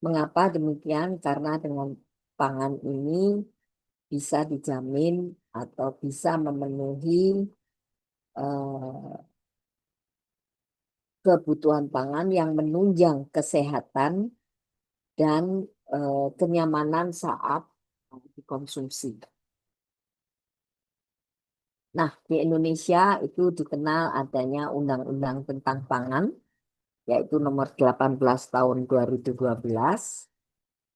Mengapa demikian? Karena dengan pangan ini bisa dijamin atau bisa memenuhi eh, kebutuhan pangan yang menunjang kesehatan dan kenyamanan saat dikonsumsi. Nah, di Indonesia itu dikenal adanya Undang-Undang tentang Pangan, yaitu nomor 18 tahun 2012,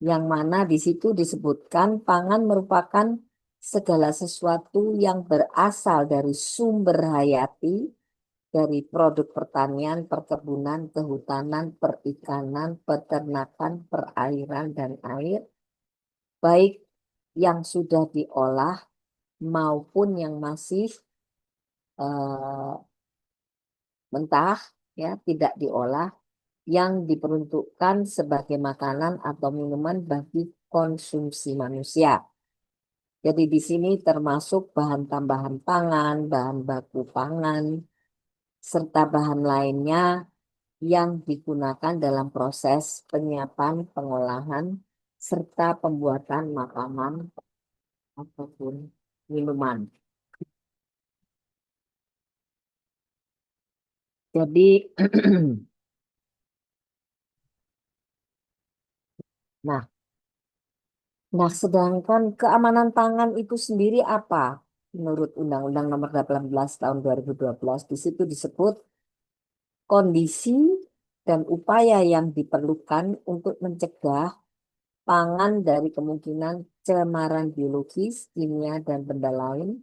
yang mana di situ disebutkan pangan merupakan segala sesuatu yang berasal dari sumber hayati, dari produk pertanian, perkebunan, kehutanan, perikanan, peternakan, perairan, dan air, baik yang sudah diolah maupun yang masih eh, mentah, ya, tidak diolah, yang diperuntukkan sebagai makanan atau minuman bagi konsumsi manusia. Jadi di sini termasuk bahan tambahan pangan, bahan baku pangan, serta bahan lainnya yang digunakan dalam proses penyiapan, pengolahan, serta pembuatan makanan ataupun minuman. Jadi, nah, sedangkan keamanan pangan itu sendiri apa? Menurut Undang-Undang Nomor 18 Tahun 2012, di situ disebut kondisi dan upaya yang diperlukan untuk mencegah pangan dari kemungkinan cemaran biologis, kimia, dan benda lain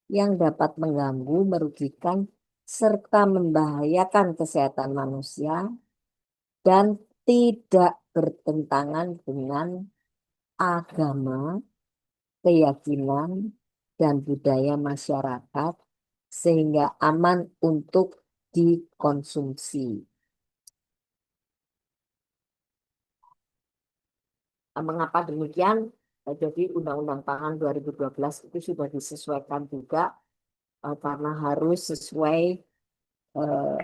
yang dapat mengganggu, merugikan, serta membahayakan kesehatan manusia dan tidak bertentangan dengan agama, keyakinan, dan budaya masyarakat sehingga aman untuk dikonsumsi. Mengapa demikian? Jadi Undang-Undang Pangan 2012 itu sudah disesuaikan juga karena harus sesuai eh,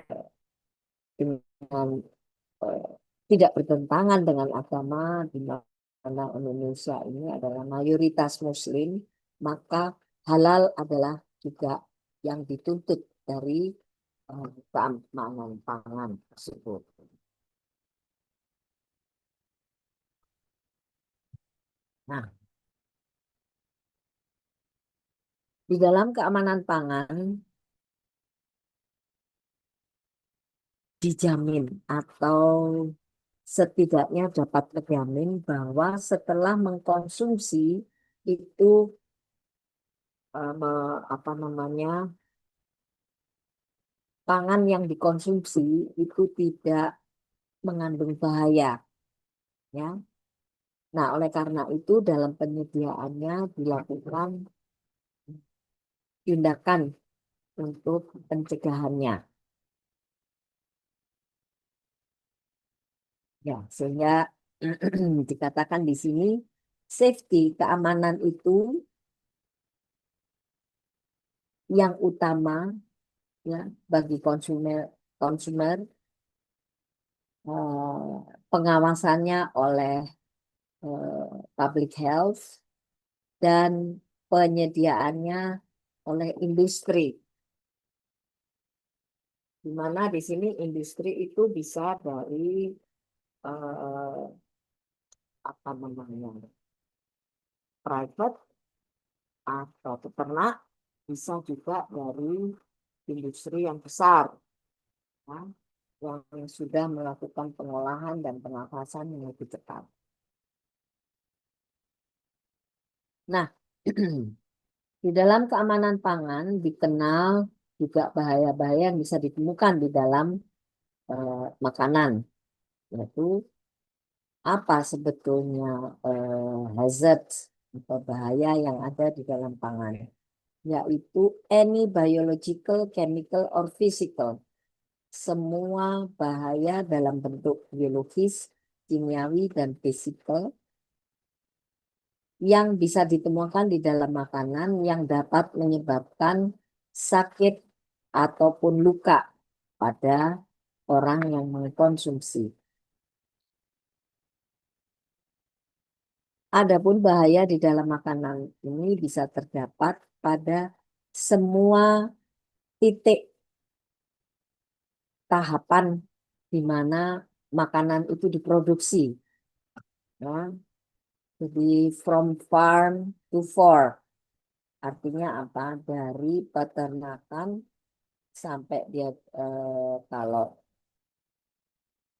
dengan eh, tidak bertentangan dengan agama, di mana Indonesia ini adalah mayoritas Muslim, maka halal adalah juga yang dituntut dari keamanan pangan tersebut. Nah, di dalam keamanan pangan dijamin atau setidaknya dapat terjamin bahwa setelah mengkonsumsi itu apa namanya, pangan yang dikonsumsi itu tidak mengandung bahaya, ya. Nah, oleh karena itu dalam penyediaannya dilakukan tindakan untuk pencegahannya. Ya, sehingga dikatakan di sini safety, keamanan itu yang utama, ya, bagi konsumer pengawasannya oleh public health dan penyediaannya oleh industri. Di mana di sini industri itu bisa dari eh, apa namanya, private atau peternak, bisa juga dari industri yang besar, ya, yang sudah melakukan pengolahan dan pengawasan yang lebih cepat. Nah, di dalam keamanan pangan dikenal juga bahaya-bahaya yang bisa ditemukan di dalam makanan, yaitu apa sebetulnya hazard atau bahaya yang ada di dalam pangan, yaitu any biological, chemical, or physical, semua bahaya dalam bentuk biologis, kimiawi, dan fisikal yang bisa ditemukan di dalam makanan yang dapat menyebabkan sakit ataupun luka pada orang yang mengkonsumsi. Adapun bahaya di dalam makanan ini bisa terdapat pada semua titik tahapan di mana makanan itu diproduksi. Ya. Jadi from farm to fork. Artinya apa? Dari peternakan sampai dia kalau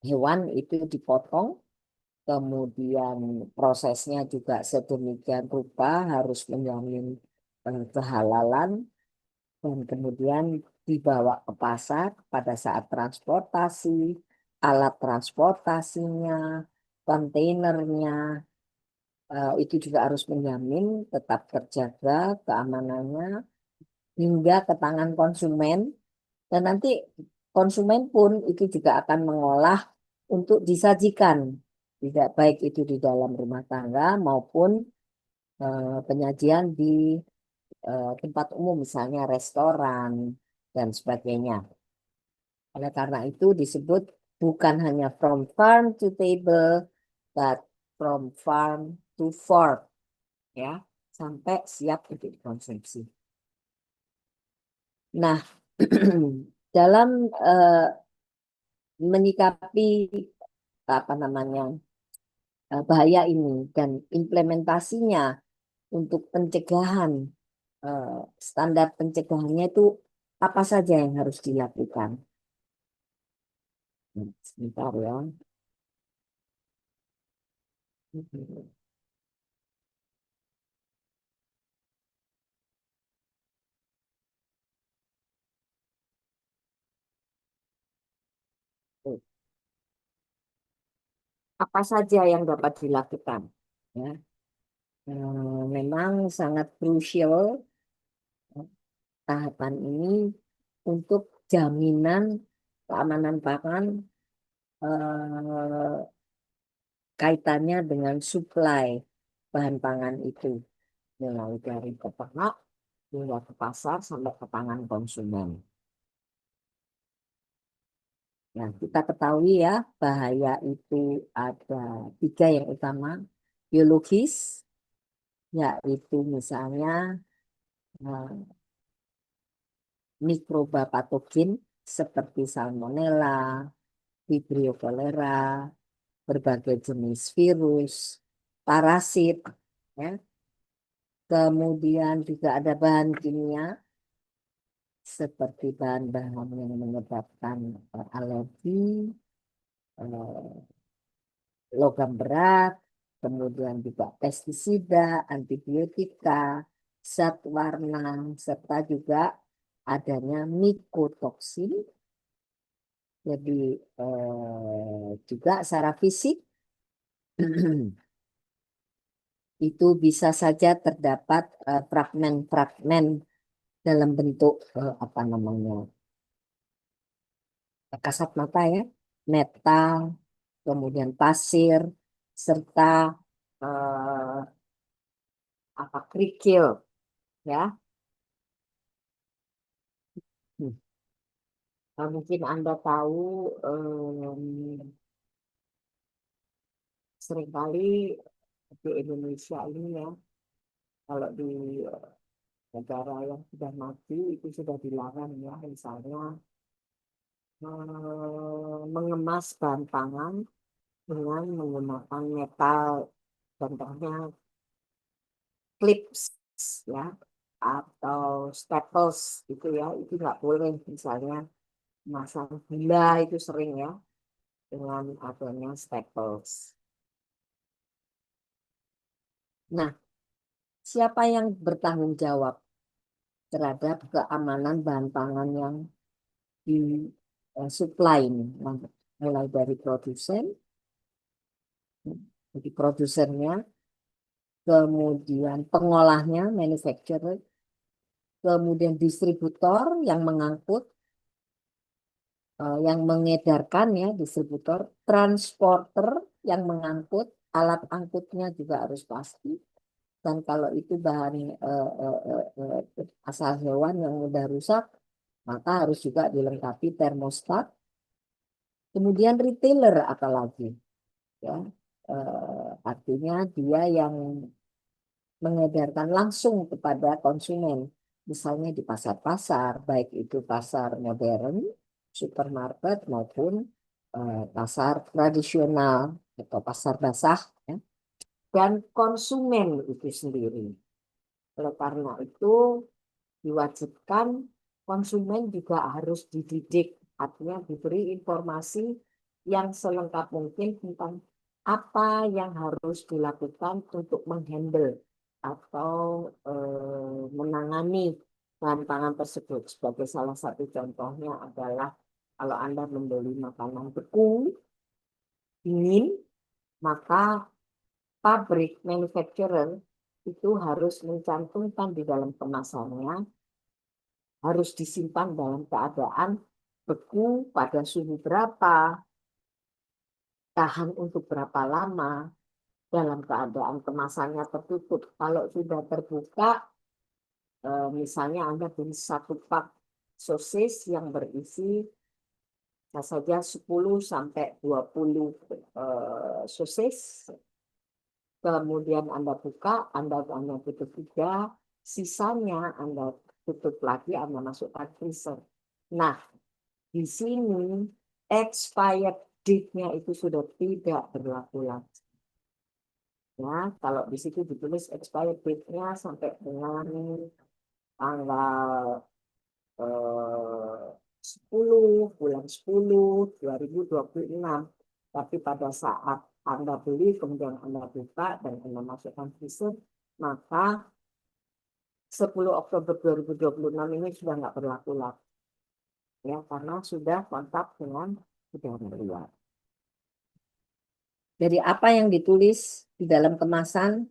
hewan itu dipotong, kemudian prosesnya juga sedemikian rupa harus menjamin kehalalan dan kemudian dibawa ke pasar pada saat transportasi, alat transportasinya, kontainernya, itu juga harus menjamin tetap terjaga keamanannya hingga ke tangan konsumen dan nanti konsumen pun itu juga akan mengolah untuk disajikan tidak baik itu di dalam rumah tangga maupun penyajian di tempat umum misalnya restoran dan sebagainya. Oleh karena itu disebut bukan hanya from farm to table but from farm to fork ya sampai siap untuk dikonsumsi. Nah, dalam menyikapi apa namanya bahaya ini dan implementasinya untuk pencegahan eh, standar pencegahannya itu apa saja yang harus dilakukan? Sebentar ya. Apa saja yang dapat dilakukan? Ya, memang sangat krusial tahapan ini untuk jaminan keamanan pangan eh, kaitannya dengan supply bahan pangan itu mulai dari peternak hingga ke pasar sampai ke tangan konsumen. Nah, kita ketahui ya bahaya itu ada tiga yang utama biologis, yaitu misalnya eh, mikroba patogen seperti salmonella, Vibrio cholera, berbagai jenis virus, parasit, ya. Kemudian juga ada bahan kimia seperti bahan-bahan yang menyebabkan alergi, eh, logam berat, kemudian juga pestisida, antibiotika, zat warna, serta juga adanya mikotoksin. Jadi juga secara fisik itu bisa saja terdapat fragmen-fragmen dalam bentuk apa namanya kasat mata ya, metal, kemudian pasir, serta eh, apa kerikil ya. Hmm. Mungkin Anda tahu seringkali di Indonesia ini ya, kalau di negara yang sudah maju itu sudah dilarang ya, misalnya mengemas bahan pangan dengan menggunakan metal, contohnya clips ya, atau staples gitu ya, itu nggak boleh misalnya masang gula itu sering ya dengan adanya staples. Nah, siapa yang bertanggung jawab terhadap keamanan bahan pangan yang disuplai ini? Nah, mulai dari produsen, jadi produsennya, kemudian pengolahnya, manufacturer, kemudian distributor yang mengangkut, yang mengedarkan ya, distributor, transporter yang mengangkut, alat angkutnya juga harus pasti. Dan kalau itu bahan asal hewan yang mudah rusak, maka harus juga dilengkapi termostat. Kemudian retailer apalagi, ya. Artinya dia yang mengedarkan langsung kepada konsumen. Misalnya di pasar-pasar, baik itu pasar modern, supermarket maupun pasar tradisional atau pasar basah, ya, dan konsumen itu sendiri. Oleh karena itu diwajibkan konsumen juga harus dididik, artinya diberi informasi yang selengkap mungkin tentang apa yang harus dilakukan untuk menghandle atau menangani bahan pangan tersebut. Sebagai salah satu contohnya adalah kalau Anda membeli makanan beku, dingin, maka pabrik manufacturer itu harus mencantumkan di dalam kemasannya harus disimpan dalam keadaan beku pada suhu berapa, tahan untuk berapa lama, dalam keadaan kemasannya tertutup. Kalau sudah terbuka, misalnya Anda beli satu pak sosis yang berisi saja 10 sampai 20 sosis, kemudian Anda buka, Anda tutup 3, sisanya Anda tutup lagi, Anda masukkan freezer. Nah, di sini expired date-nya itu sudah tidak berlaku lagi. Ya, kalau di situ ditulis expired date-nya sampai dengan tanggal 10 bulan 10 2026. Tapi pada saat Anda beli, kemudian Anda buka dan Anda masukkan freezer, maka 10 Oktober 2026 ini sudah nggak berlaku lagi. Ya, karena sudah kontak dengan udara luar. Jadi apa yang ditulis di dalam kemasan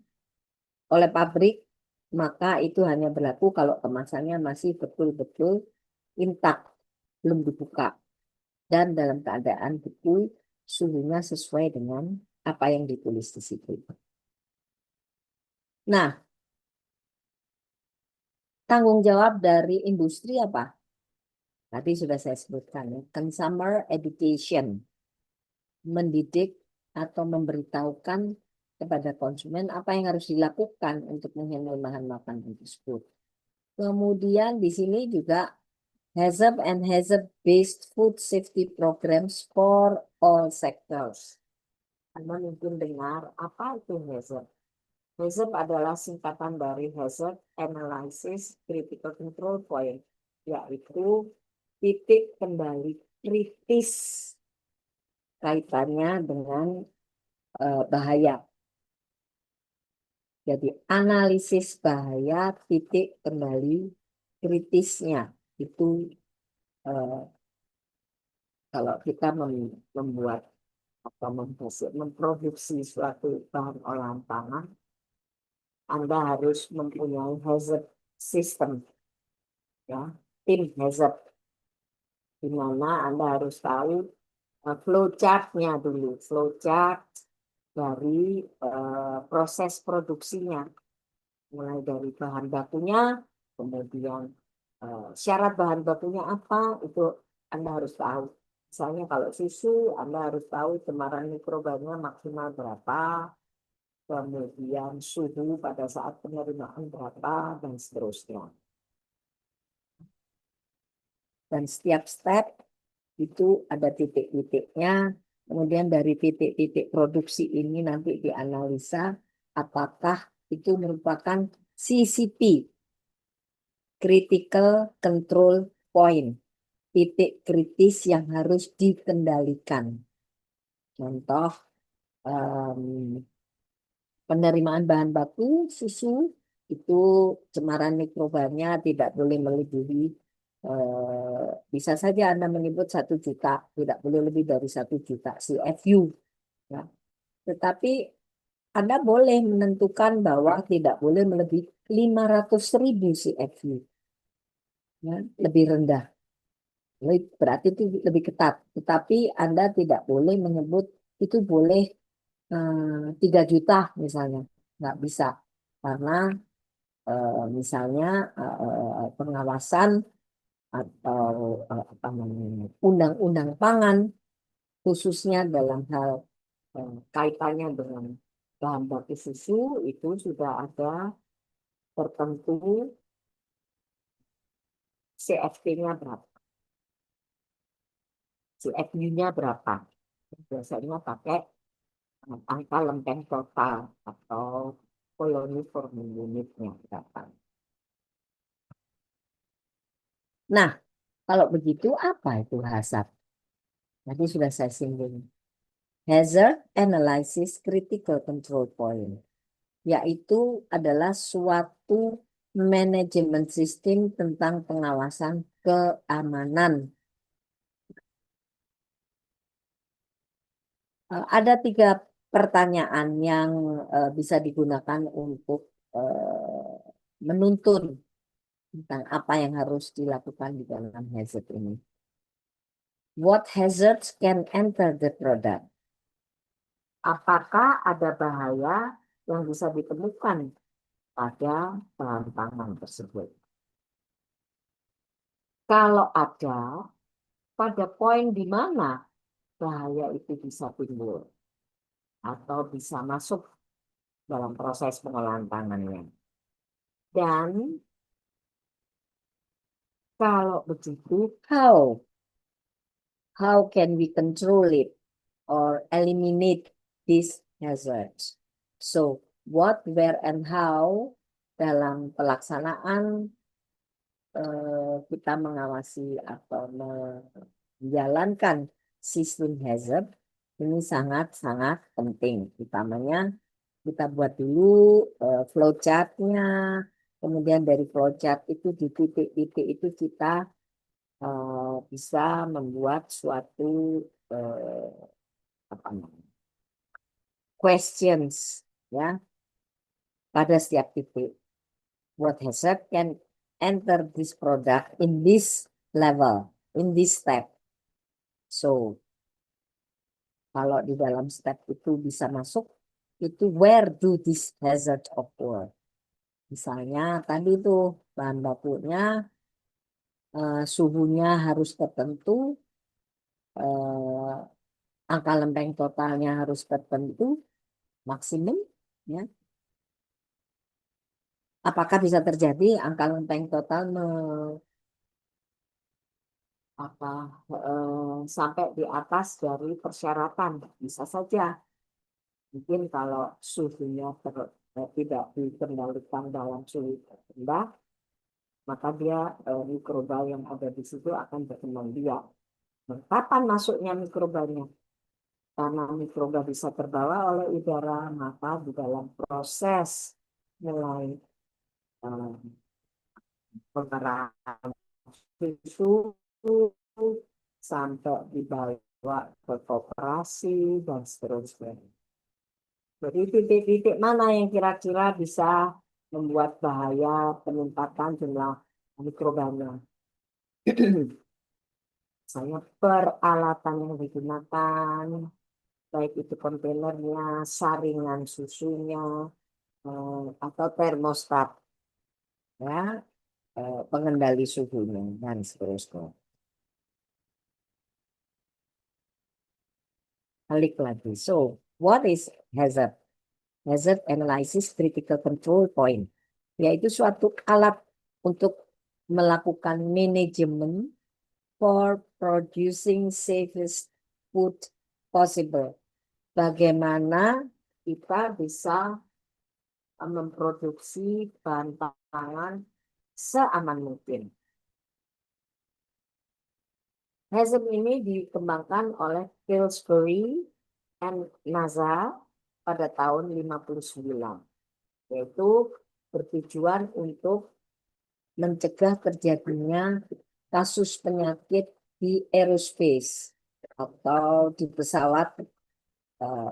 oleh pabrik, maka itu hanya berlaku kalau kemasannya masih betul-betul intak, belum dibuka. Dan dalam keadaan beku, suhunya sesuai dengan apa yang ditulis di situ. Nah, tanggung jawab dari industri apa? Tadi sudah saya sebutkan, ya. Consumer education. Mendidik atau memberitahukan kepada konsumen apa yang harus dilakukan untuk menghandle bahan makanan tersebut. Kemudian di sini juga HACCP and HACCP-based food safety programs for all sectors. Anda mungkin dengar apa itu HACCP? HACCP adalah singkatan dari Hazard Analysis Critical Control Point, yaitu titik kendali kritis kaitannya dengan bahaya. Jadi analisis bahaya titik kendali kritisnya itu kalau kita membuat atau memproduksi suatu bahan olahan pangan, Anda harus mempunyai hazard system, ya, tim hazard, di mana Anda harus tahu flowchart-nya dulu, flowchart dari proses produksinya, mulai dari bahan bakunya, kemudian syarat bahan bakunya apa, itu Anda harus tahu. Misalnya kalau susu, Anda harus tahu cemaran mikrobanya maksimal berapa, kemudian suhu pada saat penerimaan berapa, dan seterusnya. Dan setiap step itu ada titik-titiknya, kemudian dari titik-titik produksi ini nanti dianalisa apakah itu merupakan CCP, Critical Control Point, titik kritis yang harus dikendalikan. Contoh, penerimaan bahan baku susu itu cemaran mikrobanya tidak boleh melebihi, bisa saja Anda menyebut 1 juta, tidak boleh lebih dari 1 juta CFU. Ya. Tetapi Anda boleh menentukan bahwa tidak boleh melebihi 500.000 CFU. Ya, lebih rendah. Berarti itu lebih ketat. Tetapi Anda tidak boleh menyebut itu boleh 3 juta misalnya. Nggak bisa. Karena misalnya pengawasan atau apa namanya undang-undang pangan khususnya dalam hal kaitannya dengan bahan baku susu itu sudah ada tertentu CFT-nya berapa, CFU-nya berapa. Biasanya pakai angka lempeng total atau koloni per unitnya berapa. Nah, kalau begitu apa itu hazard? Tadi sudah saya singgung. Hazard Analysis Critical Control Point, yaitu adalah suatu manajemen sistem tentang pengawasan keamanan. Ada 3 pertanyaan yang bisa digunakan untuk menuntun tentang apa yang harus dilakukan di dalam hazard ini. What hazards can enter the product? Apakah ada bahaya yang bisa ditemukan pada bahan pangan tersebut? Kalau ada, pada poin di mana bahaya itu bisa timbul atau bisa masuk dalam proses pengolahan pangannya. Dan kalau begitu, how can we control it or eliminate these hazards? So, what, where, and how dalam pelaksanaan kita mengawasi atau menjalankan sistem hazard ini sangat-sangat penting. Utamanya kita buat dulu flowchart-nya, kemudian dari flowchart itu di titik-titik itu kita bisa membuat suatu apa namanya, questions ya pada setiap titik. What hazard can enter this product in this level, in this step. So, kalau di dalam step itu bisa masuk, itu where do this hazard occur? Misalnya tadi itu bahan bakunya suhunya harus tertentu, angka lempeng totalnya harus tertentu, maksimum, ya. Apakah bisa terjadi angka lempeng total sampai di atas dari persyaratan? Bisa saja. Mungkin kalau suhunya tidak dikendalikan dalam suhu rendah, maka dia mikroba yang ada di situ akan berkembang biak. Kapan masuknya mikrobanya? Karena mikroba bisa terbawa oleh udara, maka di dalam proses mulai pengerahan susu sampai dibawa ke koperasi dan seterusnya. Jadi titik-titik mana yang kira-kira bisa membuat bahaya peningkatan jumlah mikrobanya. Misalnya peralatan yang digunakan, baik itu kontainernya, saringan susunya, atau termostat, ya, pengendali suhunya dan seterusnya. Balik lagi. So, what is hazard? Hazard Analysis Critical Control Point, yaitu suatu alat untuk melakukan manajemen for producing safest food possible. Bagaimana kita bisa memproduksi bahan pangan seaman mungkin. Hazard ini dikembangkan oleh Pillsbury and NASA pada tahun 59, yaitu bertujuan untuk mencegah terjadinya kasus penyakit di aerospace atau di pesawat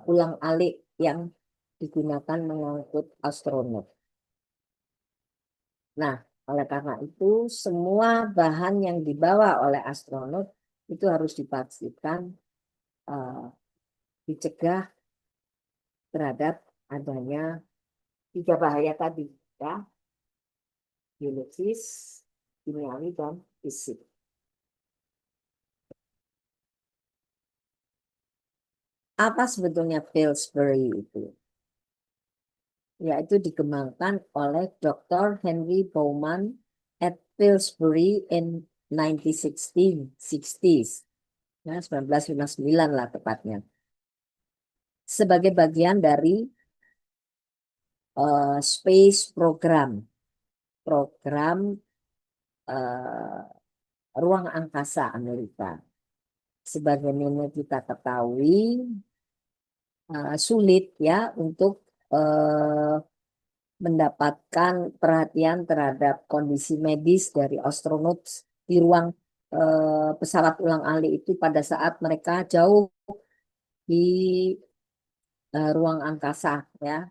ulang-alik yang digunakan mengangkut astronot. Nah, oleh karena itu semua bahan yang dibawa oleh astronot itu harus dipastikan dicegah terhadap adanya 3 bahaya tadi, ya, biologis, kimiawi, dan fisik. Apa sebetulnya Pillsbury itu? Yaitu dikembangkan oleh Dr. Henry Bowman at Pillsbury in 1960s. Ya, 1959 lah tepatnya. Sebagai bagian dari Space Program. Program ruang angkasa Amerika. Sebagaimana kita ketahui, sulit ya untuk mendapatkan perhatian terhadap kondisi medis dari astronot di ruang pesawat ulang-alik itu pada saat mereka jauh di ruang angkasa ya.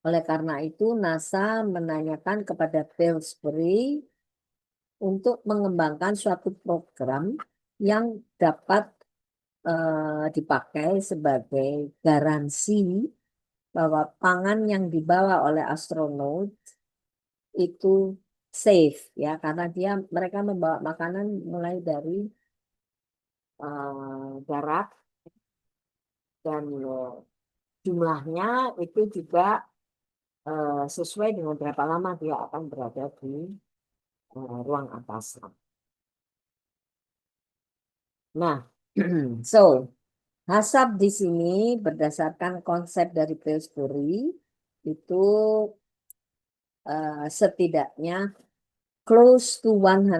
Oleh karena itu NASA menanyakan kepada Pillsbury untuk mengembangkan suatu program yang dapat dipakai sebagai garansi bahwa pangan yang dibawa oleh astronot itu safe ya, karena mereka membawa makanan mulai dari darat dan jumlahnya itu juga sesuai dengan berapa lama dia akan berada di ruang angkasa. Nah, so HACCP di sini berdasarkan konsep dari Pillsbury itu setidaknya close to 100%,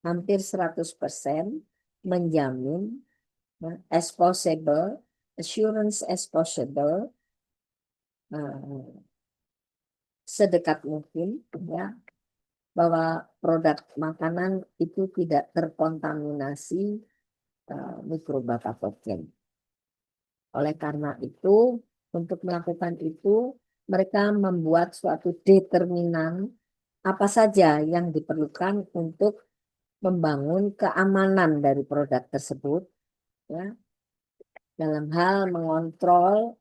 hampir 100% menjamin as possible, assurance as possible, sedekat mungkin ya, bahwa produk makanan itu tidak terkontaminasi mikroba patogen. Oleh karena itu, untuk melakukan itu, mereka membuat suatu determinan apa saja yang diperlukan untuk membangun keamanan dari produk tersebut, ya, dalam hal mengontrol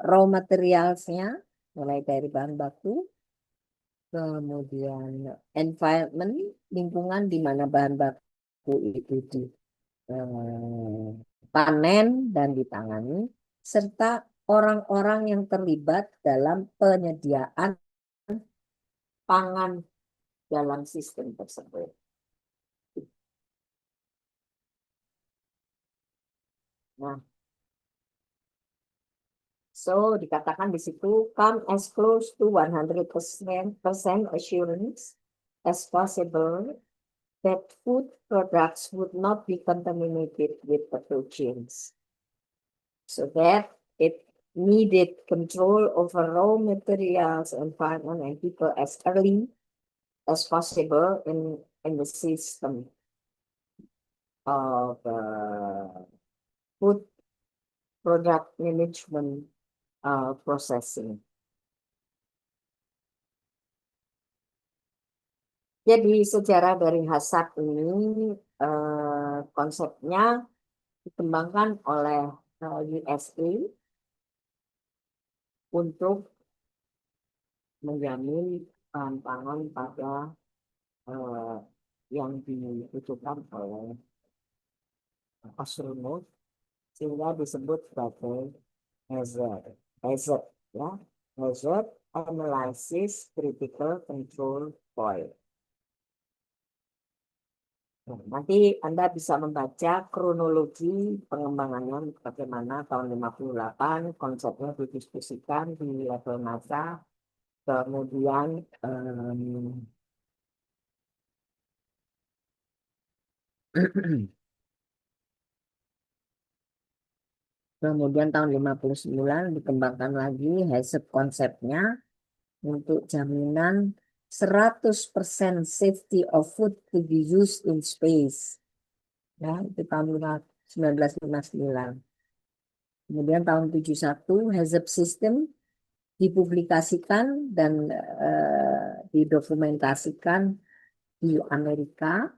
raw materialsnya, mulai dari bahan baku, kemudian environment, lingkungan di mana bahan baku itu panen dan ditangani, serta orang-orang yang terlibat dalam penyediaan pangan dalam sistem tersebut. Nah, so dikatakan di situ come as close to 100% assurance as possible that food products would not be contaminated with pathogens, so that it needed control over raw materials, environment, and people as early as possible in the system of food product management processing. Jadi sejarah dari HACCP ini konsepnya dikembangkan oleh USA untuk menjamin bahan pangan pada yang dibutuhkan oleh astronot, sehingga disebut sebagai HAZARD, ya, Hazard Analysis Critical Control Point. Nah, nanti Anda bisa membaca kronologi pengembangannya bagaimana tahun 58 konsepnya didiskusikan di level NASA, kemudian kemudian tahun 59 dikembangkan lagi HACCP konsepnya untuk jaminan 100% safety of food to be used in space. Ya, itu tahun 1959. Kemudian tahun 71 HACCP system dipublikasikan dan didokumentasikan di Amerika.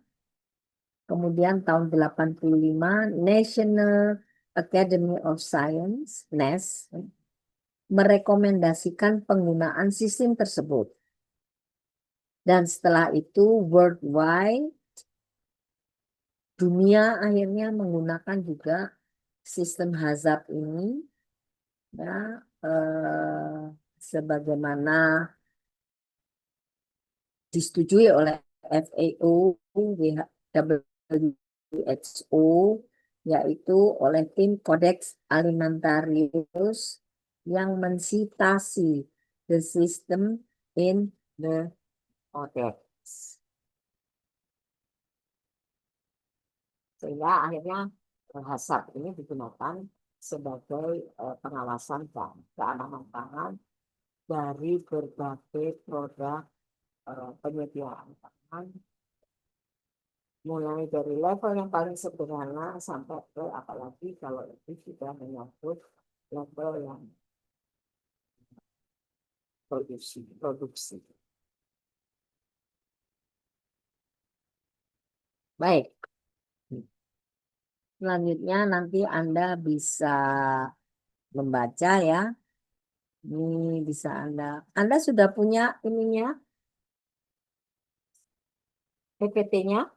Kemudian tahun 85 National Academy of Science, NAS, merekomendasikan penggunaan sistem tersebut. Dan setelah itu worldwide dunia akhirnya menggunakan juga sistem hazard ini, ya, sebagaimana disetujui oleh FAO, WHO, yaitu oleh tim Codex Alimentarius yang mensitasi the system in the Codex. Sehingga akhirnya hazard ini digunakan sebagai pengawasan keamanan pangan dari berbagai produk penyediaan pangan, mulai dari level yang paling sederhana sampai ke, apalagi kalau itu sudah menyangkut level yang produksi. Baik. Selanjutnya nanti Anda bisa membaca ya. Ini bisa Anda sudah punya ininya, PPT-nya?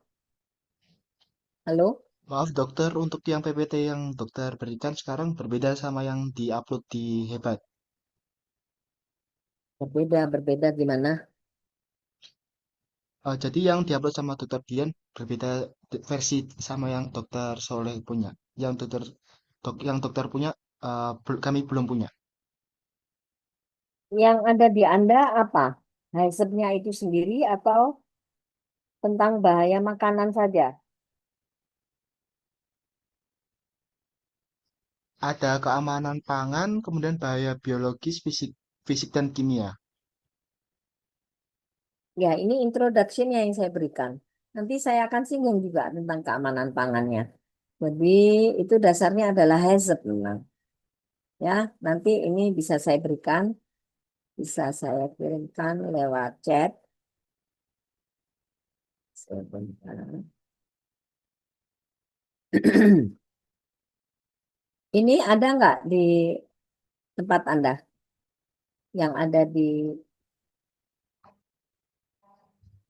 Halo? Maaf dokter, untuk yang PPT yang dokter berikan sekarang berbeda sama yang diupload di Hebat. Berbeda gimana? Jadi yang diupload sama dokter Dian berbeda versi sama yang dokter Soleh punya. Yang dokter punya kami belum punya. Yang ada di Anda apa? Hazardnya itu sendiri atau tentang bahaya makanan saja? Ada keamanan pangan, kemudian bahaya biologis, fisik dan kimia. Ya, ini introduction yang saya berikan. Nanti saya akan singgung juga tentang keamanan pangannya. Jadi itu dasarnya adalah hazard memang. Ya, nanti ini bisa saya berikan, bisa saya kirimkan lewat chat. Sebentar. Ini ada nggak di tempat Anda yang ada di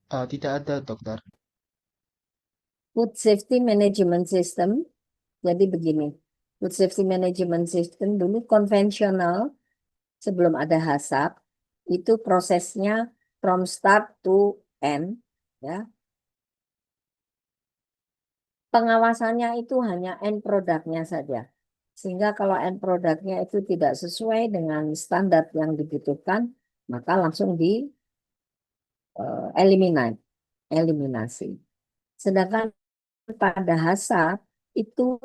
Tidak ada dokter. Food Safety Management System? Jadi begini, Food Safety Management System dulu konvensional sebelum ada HACCP itu prosesnya from start to end, ya. Pengawasannya itu hanya end produknya saja. Sehingga kalau end produknya itu tidak sesuai dengan standar yang dibutuhkan, maka langsung di eliminasi. Sedangkan pada HACCP itu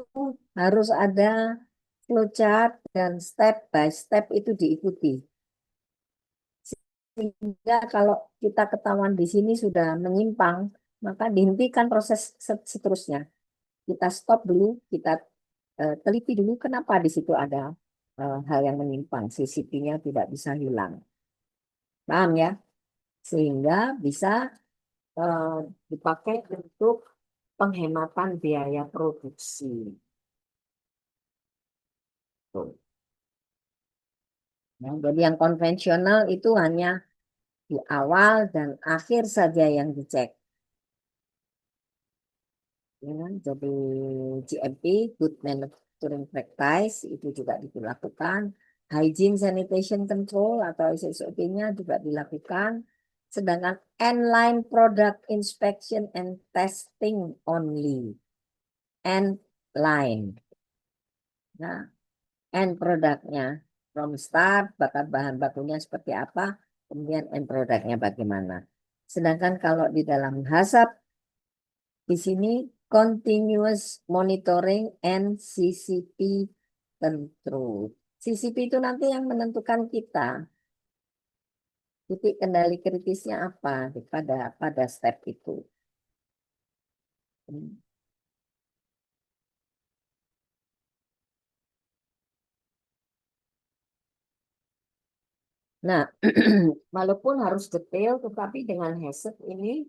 harus ada flowchart dan step by step itu diikuti. Sehingga kalau kita ketahuan di sini sudah menyimpang, maka dihentikan proses seterusnya. Kita stop dulu, kita teliti dulu kenapa di situ ada hal yang menyimpang, CCP-nya tidak bisa hilang. Paham ya? Sehingga bisa eh, dipakai untuk penghematan biaya produksi. Tuh. Nah, jadi yang konvensional itu hanya di awal dan akhir saja yang dicek. Ya, jadi GMP, Good Manufacturing Practice, itu juga dilakukan. Hygiene Sanitation Control atau SSOP-nya juga dilakukan. Sedangkan N-line Product Inspection and Testing only. N-line. Nah, end produknya from start, bahan bakunya seperti apa, kemudian end produknya bagaimana. Sedangkan kalau di dalam HACCP, di sini continuous monitoring and CCP control. CCP itu nanti yang menentukan kita titik kendali kritisnya apa pada step itu. Nah, walaupun harus detail, tetapi dengan HACCP ini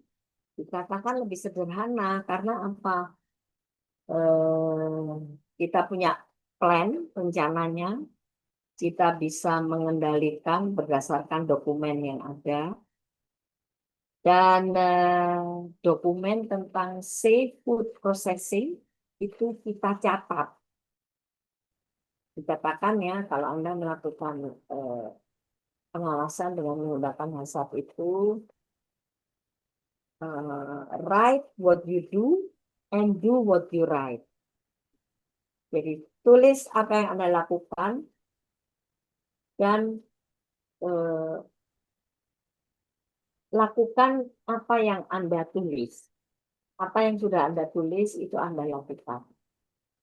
dikatakan lebih sederhana karena apa? Kita punya plan rencananya, kita bisa mengendalikan berdasarkan dokumen yang ada, Dan dokumen tentang safe food processing itu kita catat. Dikatakan ya, kalau Anda melakukan pengawasan dengan menggunakan HACCP itu, write what you do and do what you write. Jadi tulis apa yang Anda lakukan dan lakukan apa yang Anda tulis. Apa yang sudah Anda tulis itu Anda lakukan.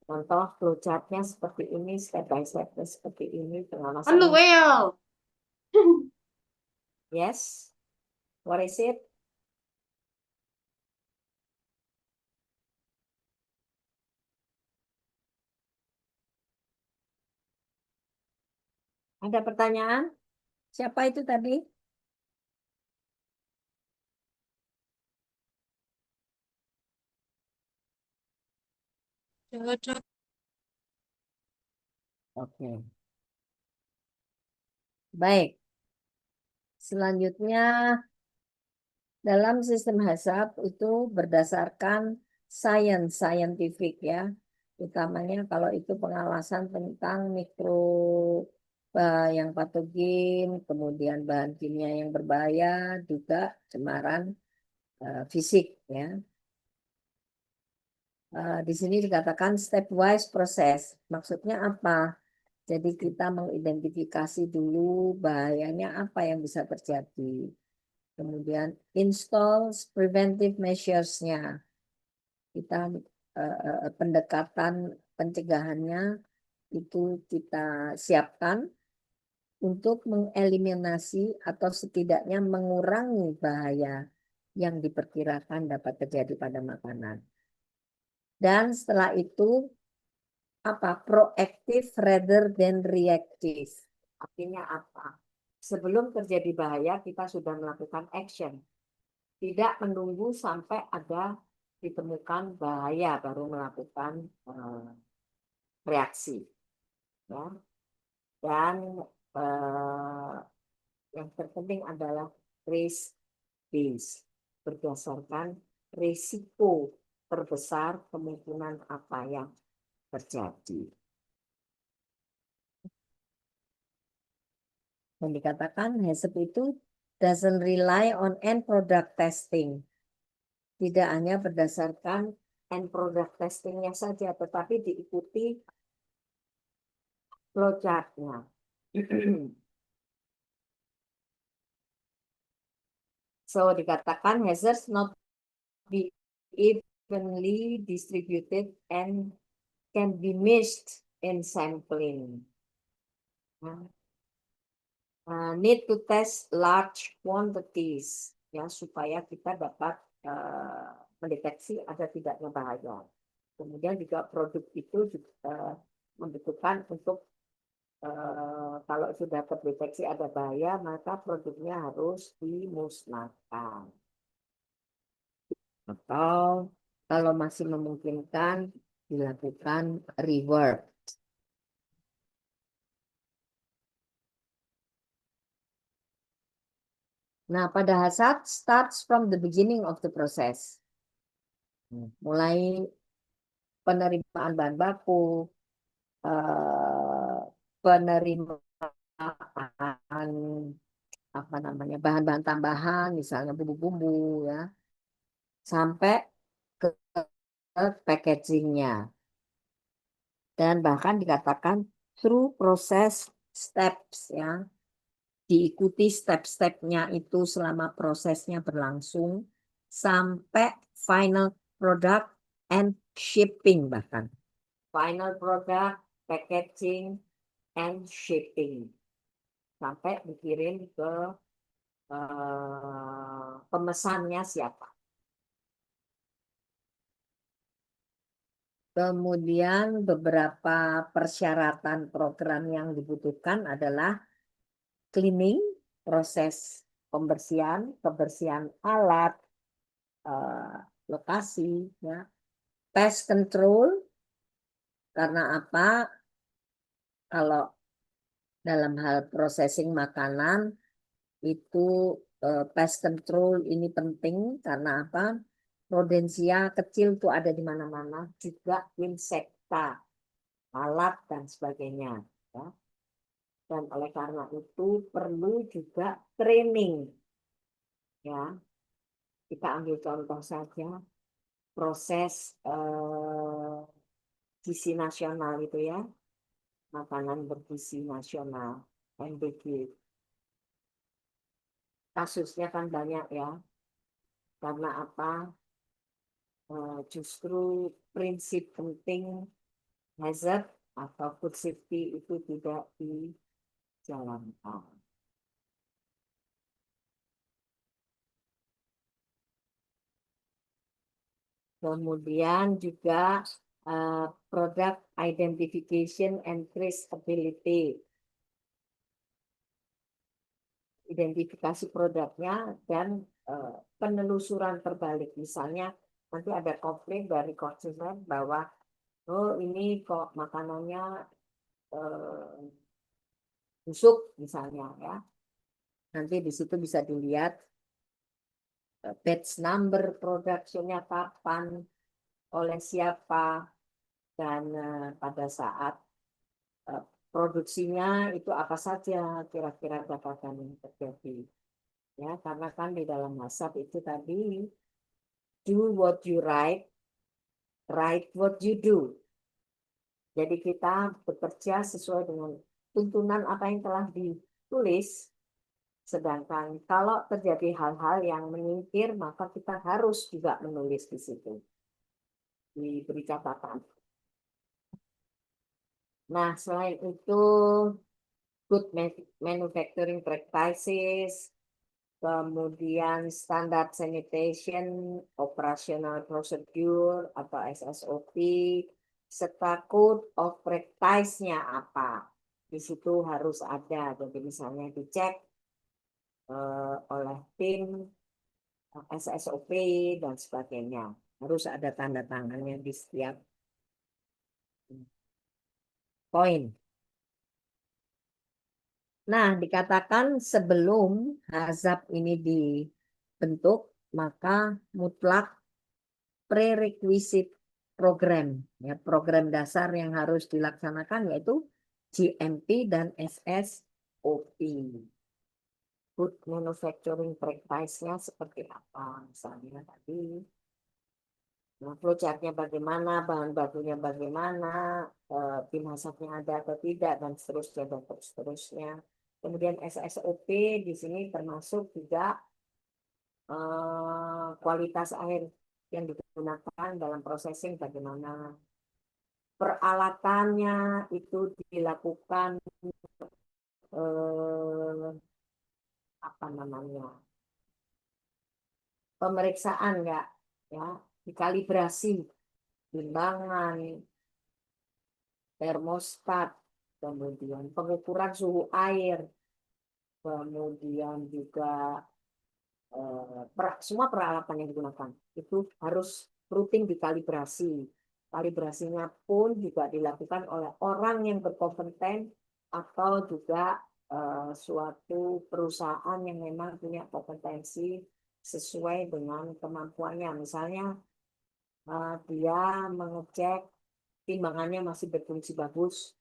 Contoh flowchartnya seperti ini, step by step seperti ini, pengawasan. Well. Yes, what is it? Ada pertanyaan? Siapa itu tadi? Oke. Baik. Selanjutnya, dalam sistem HACCP itu berdasarkan scientific ya. Utamanya kalau itu pengawasan tentang mikro yang patogen, kemudian bahan kimia yang berbahaya, juga cemaran fisik ya. Di sini dikatakan stepwise proses. Maksudnya apa? Jadi kita mengidentifikasi dulu bahayanya apa yang bisa terjadi. Kemudian install preventive measures-nya. Kita pendekatan pencegahannya itu kita siapkan untuk mengeliminasi atau setidaknya mengurangi bahaya yang diperkirakan dapat terjadi pada makanan. Dan setelah itu proaktif rather than reactive. Artinya apa? Sebelum terjadi bahaya kita sudah melakukan action. Tidak menunggu sampai ada ditemukan bahaya baru melakukan reaksi. Ya. Dan yang terpenting adalah risk based, berdasarkan risiko terbesar kemungkinan apa yang terjadi. Dan dikatakan HACCP itu doesn't rely on end product testing. Tidak hanya berdasarkan end product testingnya saja, tetapi diikuti flowchart-nya. So dikatakan hazards not be evenly distributed and can be missed in sampling. Need to test large quantities ya supaya kita dapat mendeteksi ada tidaknya bahaya. Kemudian juga produk itu juga membutuhkan untuk kalau sudah terdeteksi ada bahaya maka produknya harus dimusnahkan. Atau kalau masih memungkinkan dilakukan rework. Nah, pada HACCP starts from the beginning of the process. Mulai penerimaan bahan baku, penerimaan bahan-bahan tambahan, misalnya bumbu-bumbu ya, sampai ke packagingnya. Dan bahkan dikatakan through process steps ya. Diikuti step-stepnya itu selama prosesnya berlangsung sampai final product and shipping bahkan. Final product, packaging, and shipping. Sampai dikirim ke pemesannya siapa. Kemudian beberapa persyaratan program yang dibutuhkan adalah cleaning, proses pembersihan, kebersihan alat, lokasi, ya. Pest control, karena apa? Kalau dalam hal processing makanan itu pest control ini penting karena apa? Rodensia kecil tuh ada di mana-mana, juga insekta, lalat dan sebagainya. Ya. Dan oleh karena itu perlu juga training. Ya, kita ambil contoh saja proses gizi nasional itu ya, makanan bergizi nasional (MBG). Kasusnya kan banyak ya, karena apa? Justru prinsip penting hazard atau food safety itu tidak dijalankan. Kemudian juga product identification and traceability. Identifikasi produknya dan penelusuran terbalik. Misalnya nanti ada komplain dari konsumen bahwa oh ini kok makanannya busuk misalnya ya. Nanti di situ bisa dilihat batch number productionnya kapan, oleh siapa, dan pada saat produksinya itu apa saja kira-kira catatan yang terjadi. Ya, karena kan di dalam WhatsApp itu tadi do what you write, write what you do. Jadi kita bekerja sesuai dengan tuntunan apa yang telah ditulis. Sedangkan kalau terjadi hal-hal yang menyingkir, maka kita harus juga menulis di situ. Diberi catatan. Nah, selain itu, good manufacturing practices, kemudian standar sanitation, operational procedure atau SSOP, serta code of practice-nya apa. Di situ harus ada, jadi misalnya dicek oleh tim SSOP dan sebagainya. Harus ada tanda tangannya di setiap poin. Nah, dikatakan sebelum hazab ini dibentuk, maka mutlak prerequisite program, ya, program dasar yang harus dilaksanakan yaitu GMP dan SSOP. Good manufacturing practice-nya seperti apa? Misalnya tadi, nah, flowchart-nya bagaimana, bahan bakunya bagaimana, tim hazardnya ada atau tidak, dan seterusnya dan seterusnya. Kemudian SSOP di sini termasuk juga kualitas air yang digunakan dalam processing bagaimana. Peralatannya itu dilakukan apa namanya, pemeriksaan enggak ya, dikalibrasi, timbangan, termostat, kemudian pengukuran suhu air, kemudian juga semua peralatan yang digunakan itu harus rutin dikalibrasi. Kalibrasinya pun juga dilakukan oleh orang yang berkompeten atau juga suatu perusahaan yang memang punya kompetensi sesuai dengan kemampuannya. Misalnya dia mengecek timbangannya masih berfungsi bagus,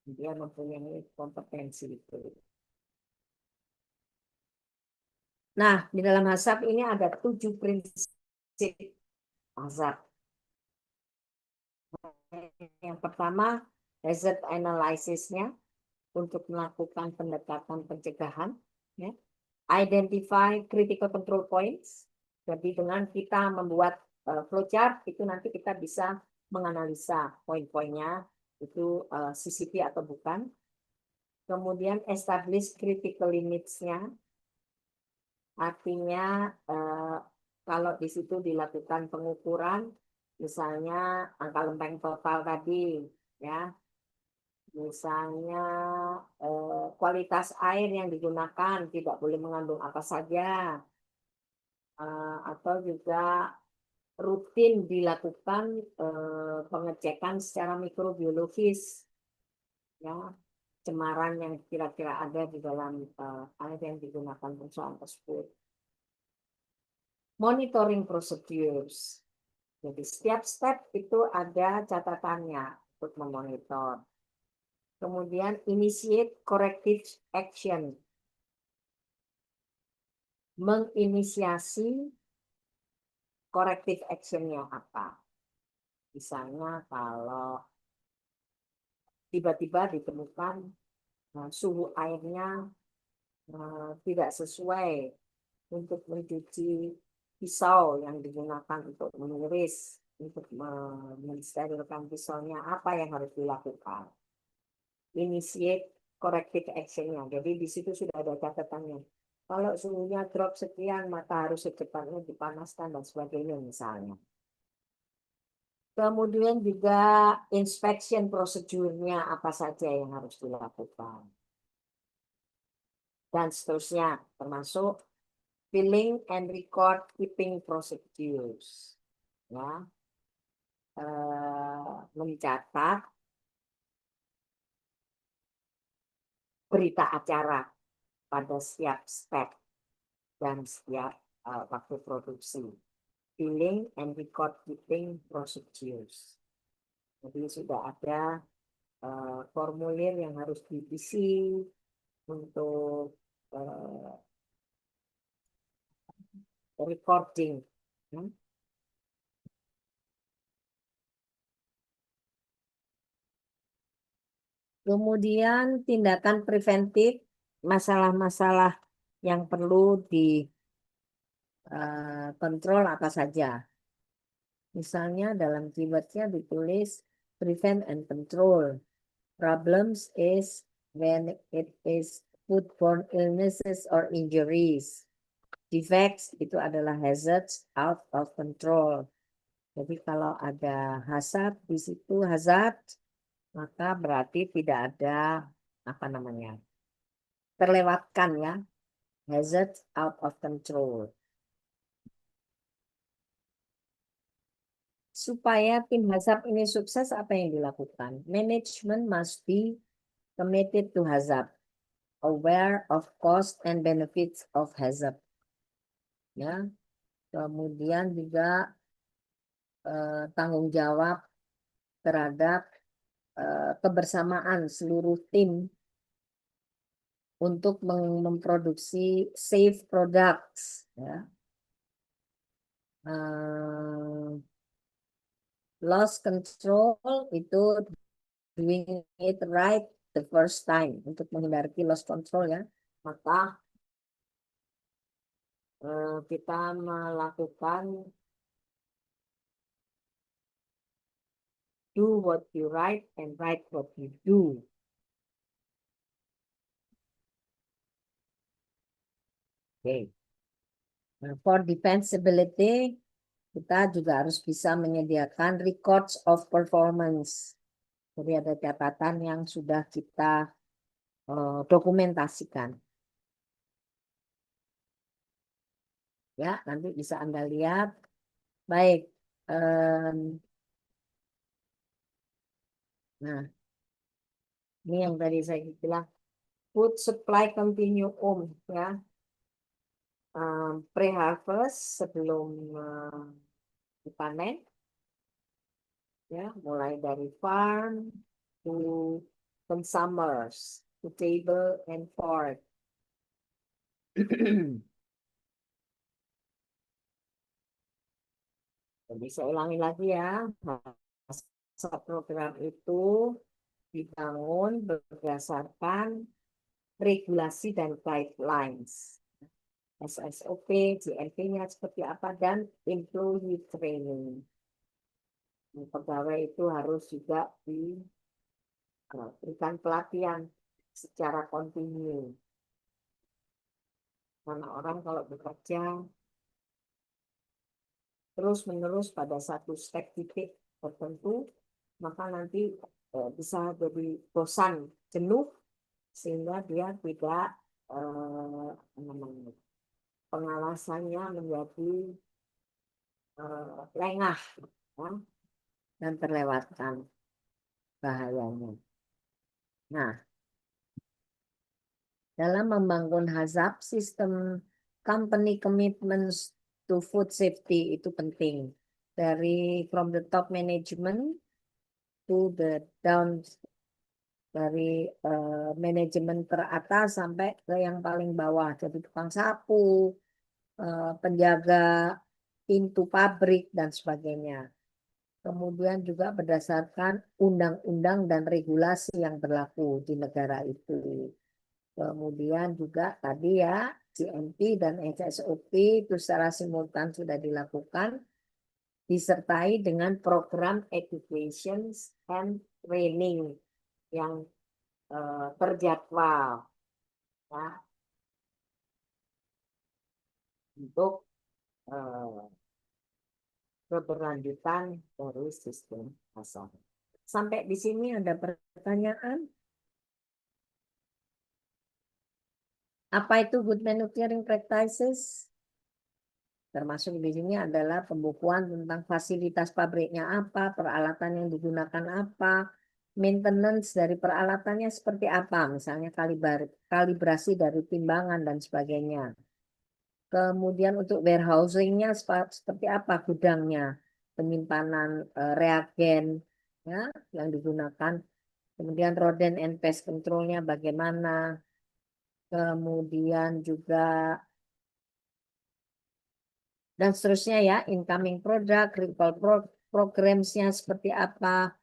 dia mempunyai kompetensi itu. Nah, di dalam hazard ini ada 7 prinsip hazard. Yang pertama, hazard analysis-nya untuk melakukan pendekatan pencegahan. Ya. Identify critical control points. Jadi dengan kita membuat flowchart, itu nanti kita bisa menganalisa poin-poinnya, itu CCP atau bukan. Kemudian establish critical limits-nya. Artinya kalau di situ dilakukan pengukuran, misalnya angka lempeng total tadi, ya, misalnya kualitas air yang digunakan tidak boleh mengandung apa saja, atau juga rutin dilakukan pengecekan secara mikrobiologis, ya, pencemaran yang kira-kira ada di dalam air yang digunakan perusahaan tersebut. Monitoring procedures. Jadi setiap step itu ada catatannya untuk memonitor. Kemudian initiate corrective action. Menginisiasi corrective actionnya apa? Misalnya kalau tiba-tiba ditemukan suhu airnya tidak sesuai untuk mencuci pisau yang digunakan untuk mengiris, untuk mensterilkan pisaunya, apa yang harus dilakukan? Initiate corrective actionnya. Jadi di situ sudah ada catatannya. Kalau suhunya drop sekian, maka harus secepatnya dipanaskan dan sebagainya misalnya. Kemudian juga inspection prosedurnya apa saja yang harus dilakukan. Dan seterusnya, termasuk filling and record keeping procedures. Ya, mencatat berita acara pada setiap step dan setiap waktu produksi. Filling and record keeping procedures. Jadi sudah ada formulir yang harus diisi untuk recording. Kemudian tindakan preventif, masalah-masalah yang perlu dikontrol apa saja. Misalnya dalam keywordnya ditulis prevent and control. Problems is when it is foodborne illnesses or injuries. Defects itu adalah hazards out of control. Jadi kalau ada hazard di situ hazard, maka berarti tidak ada apa namanya terlewatkan ya, hazard out of control. Supaya tim HAZAP ini sukses, apa yang dilakukan? Management must be committed to HAZAP, aware of cost and benefits of HAZAP. Ya, kemudian juga tanggung jawab terhadap kebersamaan seluruh tim untuk memproduksi safe products. Ya. Loss control itu doing it right the first time, untuk menghindari loss control ya, maka kita melakukan do what you write and write what you do. Okay. Nah, for defensibility kita juga harus bisa menyediakan records of performance. Jadi ada catatan yang sudah kita dokumentasikan. Ya, nanti bisa Anda lihat. Baik. Nah, ini yang tadi saya bilang food supply continuum ya. Pre-harvest sebelum dipanen ya, mulai dari farm to consumers, to table and fork. Jadi saya ulangi lagi ya, masa program itu dibangun berdasarkan regulasi dan guidelines. SSOP, GMP-nya seperti apa, dan employee training. Pegawai itu harus juga diberikan pelatihan secara kontinu. Karena orang kalau bekerja terus-menerus pada satu step titik tertentu, maka nanti bisa jadi bosan, jenuh, sehingga dia tidak pengawasannya menjadi lengah ya, dan terlewatkan bahayanya. Nah, dalam membangun HACCP, sistem company commitments to food safety itu penting. Dari from the top management to the down, dari manajemen teratas sampai ke yang paling bawah. Jadi tukang sapu, penjaga pintu pabrik, dan sebagainya. Kemudian juga berdasarkan undang-undang dan regulasi yang berlaku di negara itu. Kemudian juga tadi ya, GMP dan HSOP itu secara simultan sudah dilakukan, disertai dengan program education and training yang terjadwal ya, untuk keberlanjutan dari sistem pasar. Sampai di sini ada pertanyaan? Apa itu good manufacturing practices? Termasuk di sini adalah pembukuan tentang fasilitas pabriknya apa, peralatan yang digunakan apa, maintenance dari peralatannya seperti apa, misalnya kalibrasi dari timbangan dan sebagainya. Kemudian untuk warehousing-nya seperti apa gudangnya, penyimpanan reagen ya yang digunakan, kemudian rodent and pest control-nya bagaimana, kemudian juga dan seterusnya ya, incoming product, recall programs-nya seperti apa,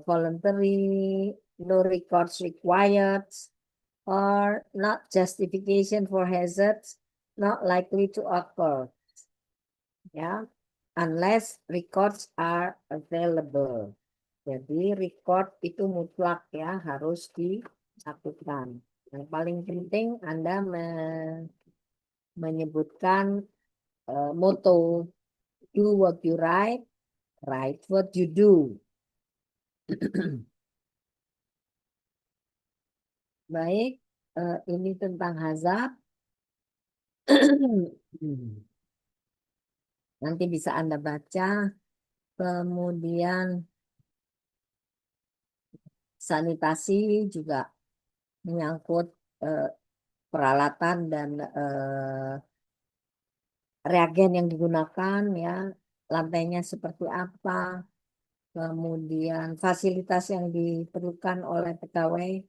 voluntary, no records required, or not justification for hazards not likely to occur, ya, unless records are available. Jadi record itu mutlak ya, harus dilakukan. Yang paling penting Anda menyebutkan moto do what you write, write what you do. Baik, ini tentang hazard. Nanti bisa Anda baca. Kemudian sanitasi juga menyangkut peralatan dan reagen yang digunakan ya, lantainya seperti apa, kemudian fasilitas yang diperlukan oleh pegawai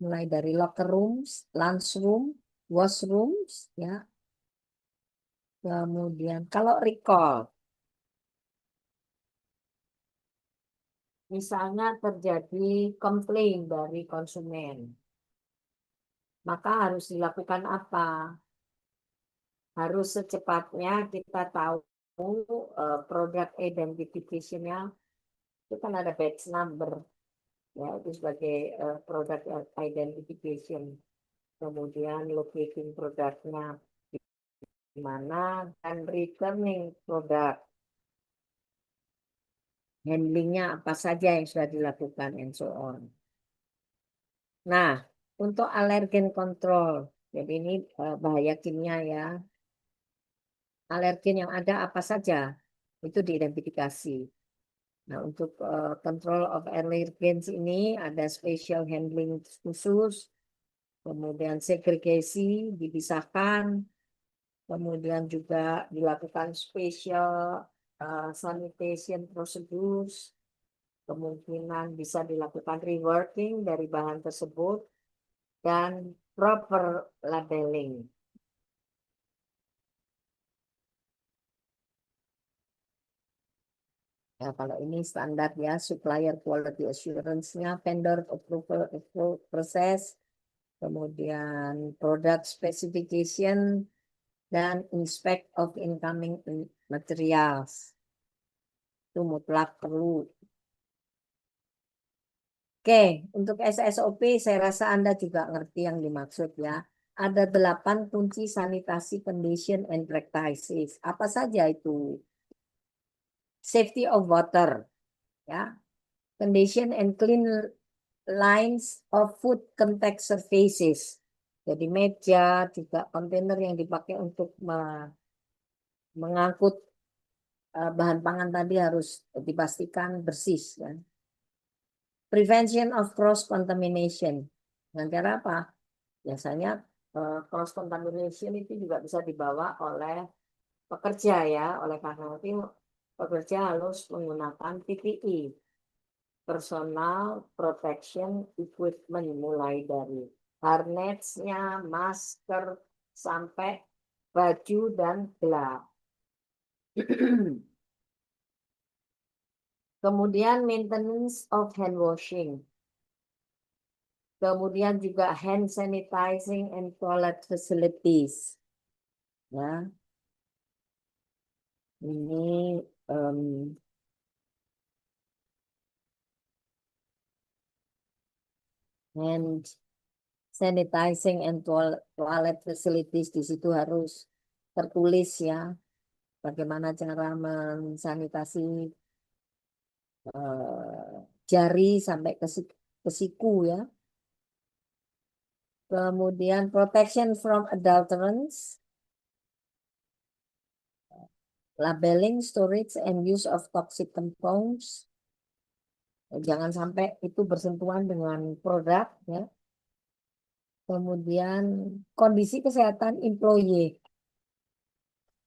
mulai dari locker rooms, lunchroom, washrooms ya. Kemudian kalau recall, misalnya terjadi komplain dari konsumen, maka harus dilakukan apa? Harus secepatnya kita tahu produk identification-nya, itu kan ada batch number ya, itu sebagai product identification. Kemudian locating produknya di mana, dan returning produk, handlingnya apa saja yang sudah dilakukan, and so on. Nah, untuk alergen control, jadi ini bahaya kimia ya. Alergen yang ada apa saja, itu diidentifikasi. Nah, untuk control of allergens ini ada special handling khusus, kemudian segregasi dipisahkan, kemudian juga dilakukan special sanitation procedures, kemungkinan bisa dilakukan reworking dari bahan tersebut, dan proper labeling. Ya, kalau ini standar ya, supplier quality assurance-nya, vendor approval process, kemudian product specification, dan inspect of incoming materials. Itu mutlak perlu. Oke, untuk SSOP saya rasa Anda juga ngerti yang dimaksud ya. Ada 8 kunci sanitasi condition and practices. Apa saja itu? Safety of water, ya. Condition and clean lines of food contact surfaces. Jadi meja, juga kontainer yang dipakai untuk mengangkut bahan pangan tadi harus dipastikan bersih. Ya. Prevention of cross contamination. Dengan cara apa? Biasanya cross contamination itu juga bisa dibawa oleh pekerja ya, oleh karena itu pekerja harus menggunakan PPE, personal protection equipment, mulai dari harnessnya, masker, sampai baju dan glove. Kemudian maintenance of hand washing. Kemudian juga hand sanitizing and toilet facilities. Ya, ini hand sanitizing and toilet facilities, di situ harus tertulis ya bagaimana cara mensanitasi jari sampai ke siku ya. Kemudian protection from adulterants, labeling, storage, and use of toxic compounds. Jangan sampai itu bersentuhan dengan produk ya. Kemudian kondisi kesehatan employee.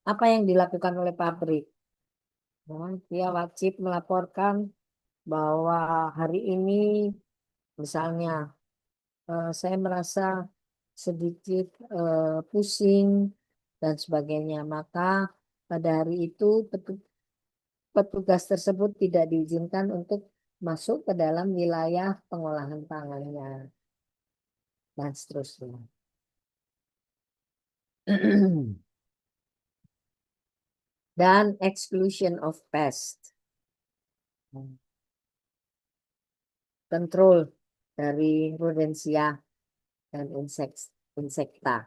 Apa yang dilakukan oleh pabrik? Nah, dia wajib melaporkan bahwa hari ini misalnya saya merasa sedikit pusing dan sebagainya. Maka pada hari itu petugas tersebut tidak diizinkan untuk masuk ke dalam wilayah pengolahan pangannya dan seterusnya. Dan exclusion of pest. Kontrol dari rodensia dan insekta.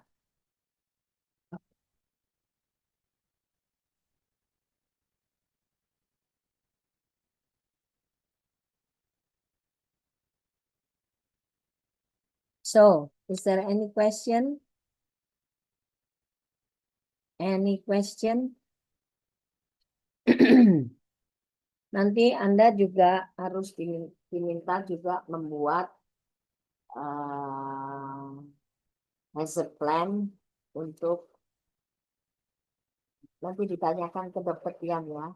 So, is there any question? Any question? Nanti Anda juga harus diminta juga membuat hazard plan untuk nanti ditanyakan ke dokter Tian ya.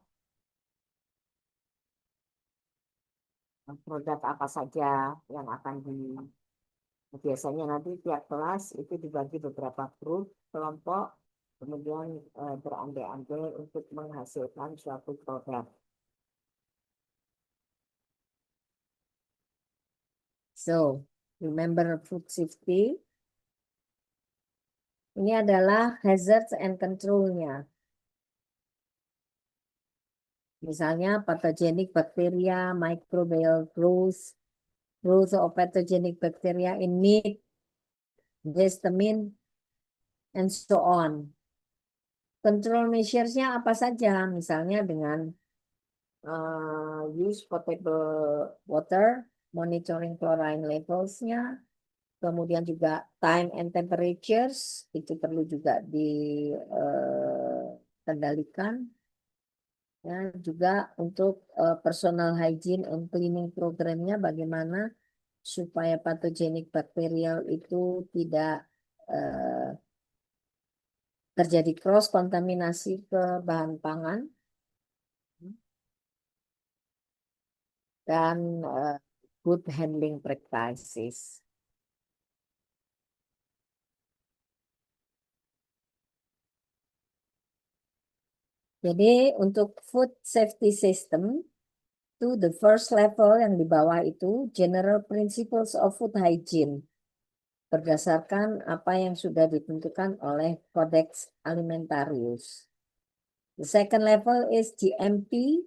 Produk apa saja yang akan biasanya nanti tiap kelas itu dibagi beberapa grup, kelompok, kemudian berandai-andai untuk menghasilkan suatu produk. So, remember food safety. Ini adalah hazards and control-nya. Misalnya pathogenic bacteria, microbial growth of pathogenic bacteria in meat, histamine, and so on. Control measures-nya apa saja? Misalnya dengan use potable water, monitoring chlorine levels-nya, kemudian juga time and temperatures, itu perlu juga dikendalikan. Ya, juga untuk personal hygiene and cleaning programnya bagaimana supaya patogenik bakterial itu tidak terjadi cross kontaminasi ke bahan pangan dan good handling practices. Jadi untuk food safety system itu the first level yang di bawah itu general principles of food hygiene berdasarkan apa yang sudah ditentukan oleh Codex Alimentarius. The second level is GMP,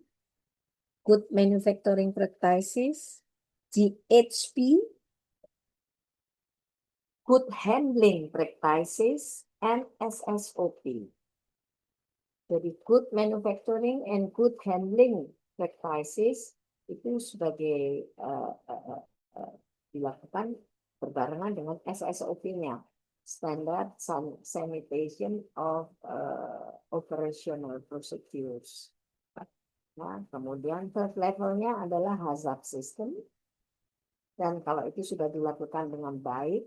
Good Manufacturing Practices, GHP, Good Handling Practices, and SSOP. Jadi good manufacturing and good handling practices itu sebagai dilakukan berbarengan dengan SSOP-nya, Standard Sanitation of Operational Procedures. Nah, kemudian third levelnya adalah hazard system. Dan kalau itu sudah dilakukan dengan baik,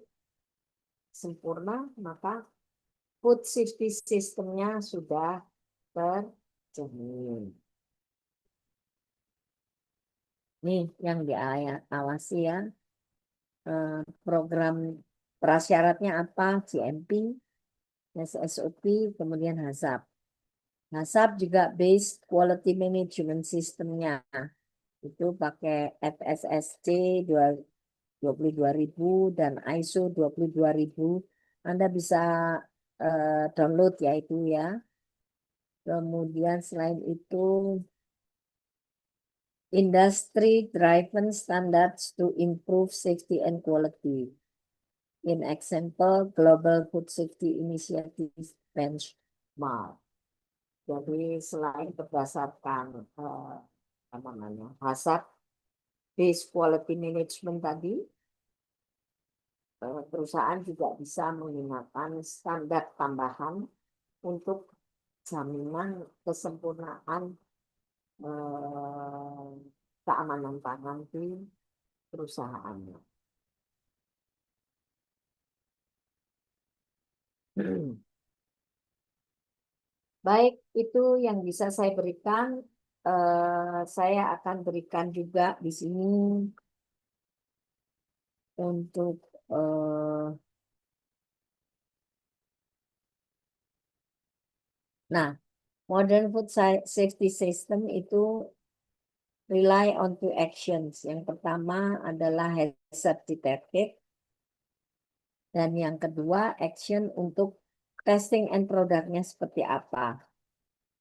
sempurna, maka food safety systemnya sudah terjamin. Nih yang diawasi ya, program prasyaratnya apa, GMP, SSOP, kemudian HACCP. HACCP juga based quality management systemnya. Itu pakai FSSC 22.000 dan ISO 22.000. Anda bisa download ya itu ya. Kemudian selain itu industry driven standards to improve safety and quality. In example, Global Food Safety Initiative benchmark. Jadi selain berdasarkan apa namanya HACCP base quality management tadi, perusahaan juga bisa menggunakan standar tambahan untuk jaminan kesempurnaan keamanan pangan di perusahaannya. Baik, itu yang bisa saya berikan. Saya akan berikan juga di sini untuk nah, modern food safety system itu rely on two actions. Yang pertama adalah hazard detected dan yang kedua action untuk testing and produknya seperti apa.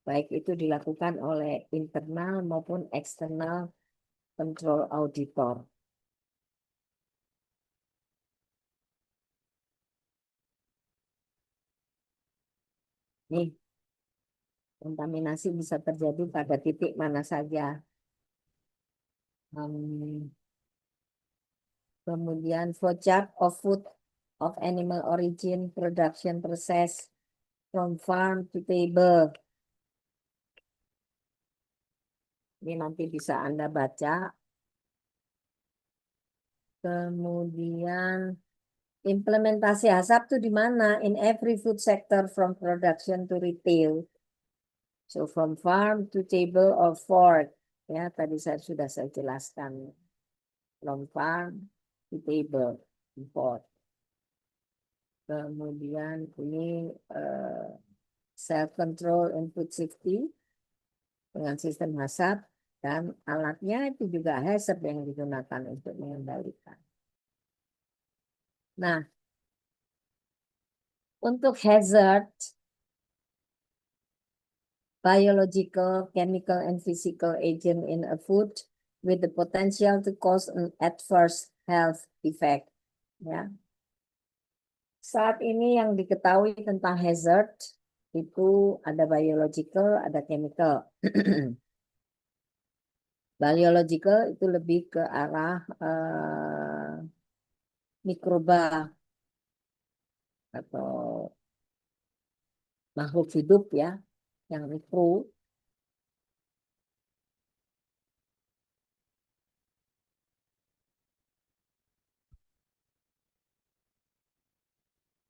Baik itu dilakukan oleh internal maupun eksternal control auditor. Nih, kontaminasi bisa terjadi pada titik mana saja. Kemudian flowchart of food of animal origin production process from farm to table. Ini nanti bisa Anda baca. Kemudian implementasi HACCP itu di mana? In every food sector from production to retail. So from farm to table or fork. Ya, tadi sudah saya jelaskan. From farm to table, fork. Kemudian ini self control and food safety dengan sistem HACCP dan alatnya itu juga HACCP yang digunakan untuk mengendalikan. Nah, untuk hazard, biological, chemical, and physical agent in a food with the potential to cause an adverse health effect. Ya. Saat ini yang diketahui tentang hazard itu ada biological, ada chemical. Biological itu lebih ke arah mikroba atau makhluk hidup ya, yang mikro.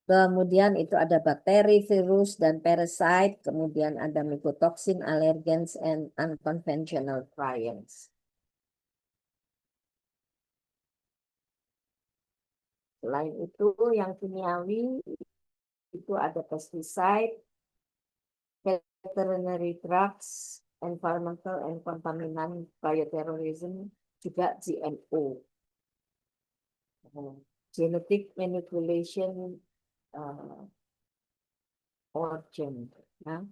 Kemudian itu ada bakteri, virus, dan parasite. Kemudian ada mycotoxin, allergens, and unconventional prions. Selain itu, yang kimiawi itu ada pesticide, veterinary drugs, environmental and contaminant, bioterrorism, juga GMO. Genetic manipulation organ, ya.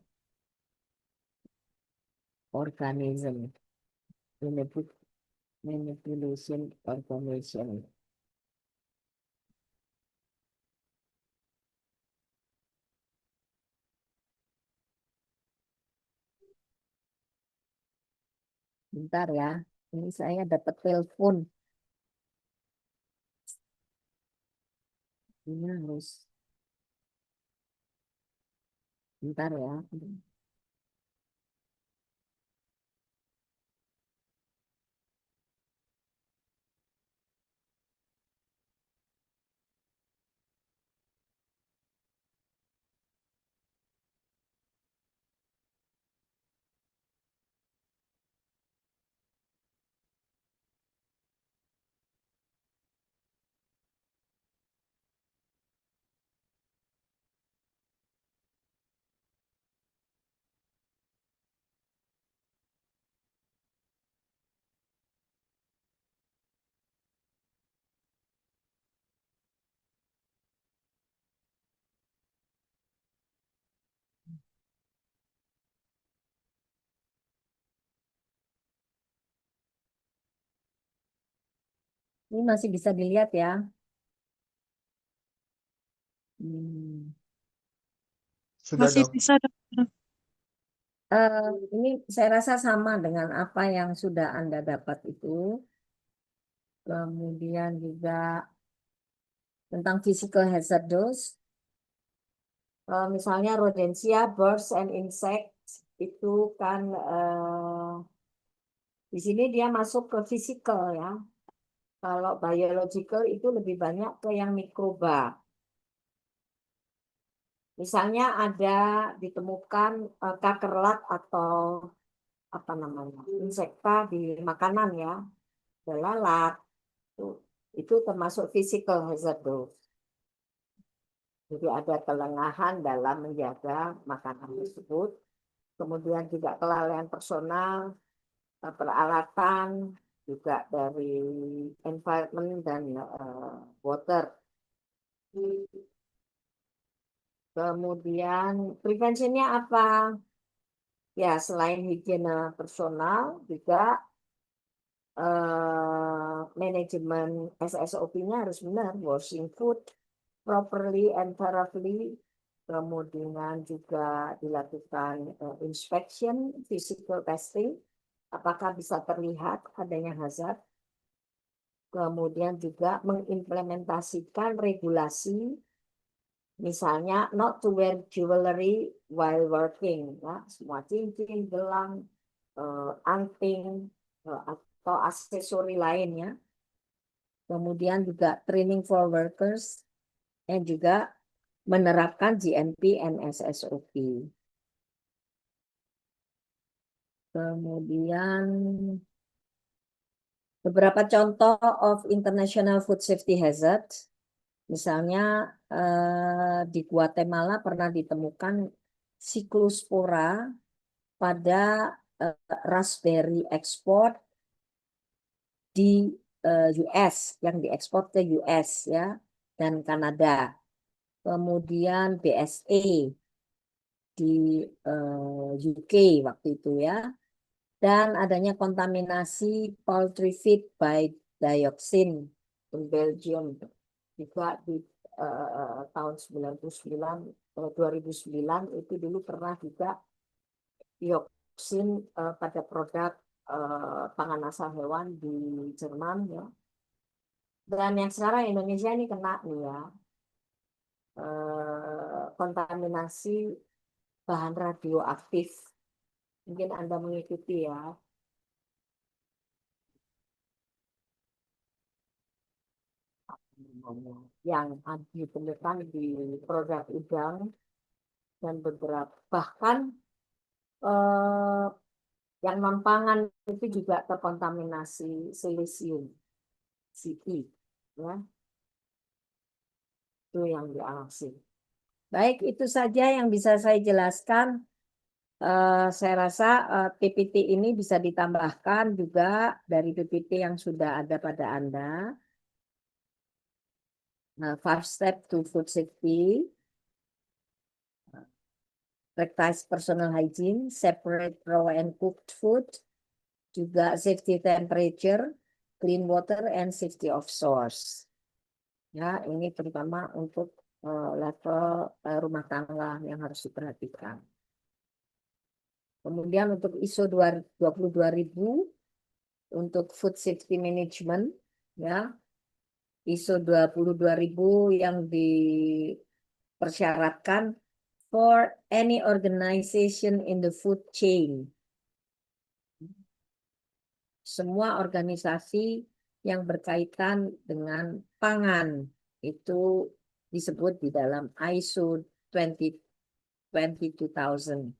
Organism, manipulation organism. Bentar ya, ini saya dapat telepon. Ini harus, bentar ya. Ini masih bisa dilihat ya. Hmm. Sudah, Masih Dok. bisa, Dokter. Ini saya rasa sama dengan apa yang sudah Anda dapat itu. Kemudian juga tentang physical hazard dose. Misalnya rodentia, birds and insects itu kan di sini dia masuk ke physical ya. Kalau biological itu lebih banyak ke yang mikroba. Misalnya ada ditemukan kakerlat atau apa namanya insekta di makanan ya, lalat itu termasuk physical hazard dose. Jadi ada kelengahan dalam menjaga makanan tersebut. Kemudian juga kelalaian personal, peralatan, juga dari environment dan water. Kemudian preventionnya apa? Ya selain higiene personal juga manajemen SSOP-nya harus benar, washing food properly and thoroughly. Kemudian juga dilakukan inspection, physical testing, apakah bisa terlihat adanya hazard. Kemudian juga mengimplementasikan regulasi, misalnya not to wear jewelry while working, ya, semua cincin, gelang, anting, atau aksesori lainnya. Kemudian juga training for workers dan juga menerapkan GMP and SSOP. Kemudian beberapa contoh of international food safety hazard. Misalnya di Guatemala pernah ditemukan Cyclospora pada raspberry ekspor di US, yang diekspor ke US ya dan Kanada. Kemudian BSE di UK waktu itu ya. Dan adanya kontaminasi poultry feed by dioxin di Belgium juga di tahun 2009 itu dulu pernah juga dioksin pada produk pangan asal hewan di Jerman ya. Dan yang sekarang Indonesia ini kena nih ya, kontaminasi bahan radioaktif. Mungkin Anda mengikuti ya. Yang ditemukan di produk udang dan beberapa bahkan yang non pangan itu juga terkontaminasi silisium Ci ya, itu yang diawasi. Baik, itu saja yang bisa saya jelaskan. Saya rasa PPT ini bisa ditambahkan juga dari PPT yang sudah ada pada Anda. 5 step to food safety. Practice personal hygiene, separate raw and cooked food, juga safety temperature, clean water, and safety of source. Ya, ini terutama untuk level rumah tangga yang harus diperhatikan. Kemudian untuk ISO 22000 untuk food safety management, ya, ISO 22000 yang dipersyaratkan for any organization in the food chain. Semua organisasi yang berkaitan dengan pangan itu disebut di dalam ISO 22000.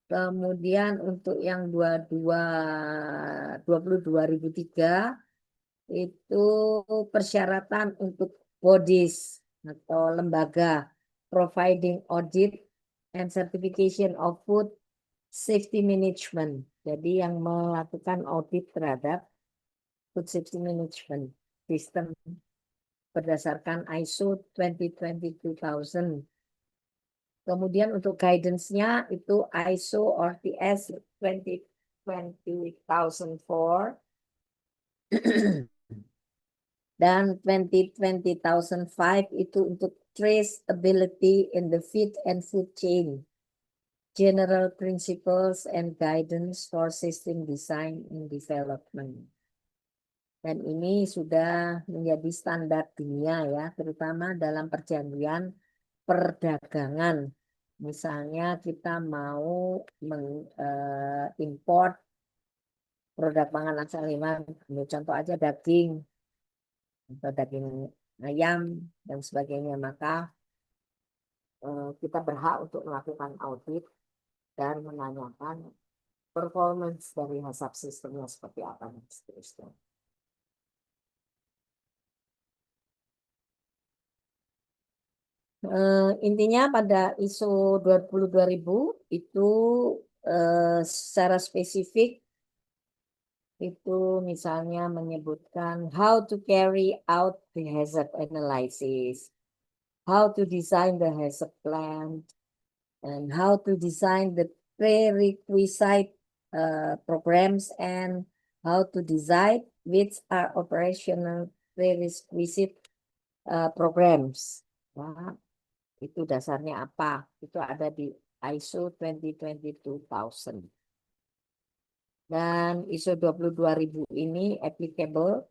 Kemudian untuk yang 22003 itu persyaratan untuk bodies atau lembaga providing audit and certification of food safety management. Jadi yang melakukan audit terhadap food safety management system berdasarkan ISO 22000. Kemudian untuk guidance-nya itu ISO RTS 20004. Dan 2020,005 itu untuk traceability in the feed and food chain. General principles and guidance for system design and development. Dan ini sudah menjadi standar dunia ya, terutama dalam perjanjian perdagangan. Misalnya kita mau mengimpor produk pangan asal hewan, contoh aja daging atau daging ayam dan sebagainya, maka kita berhak untuk melakukan audit dan menanyakan performance dari HACCP sistemnya seperti apa dan seterusnya. Intinya pada ISO 22000 itu secara spesifik itu misalnya menyebutkan how to carry out the hazard analysis, how to design the hazard plan, and how to design the prerequisite programs and how to decide which are operational prerequisite programs. Nah, itu dasarnya apa? Itu ada di ISO 22000. Dan ISO 22000 ini applicable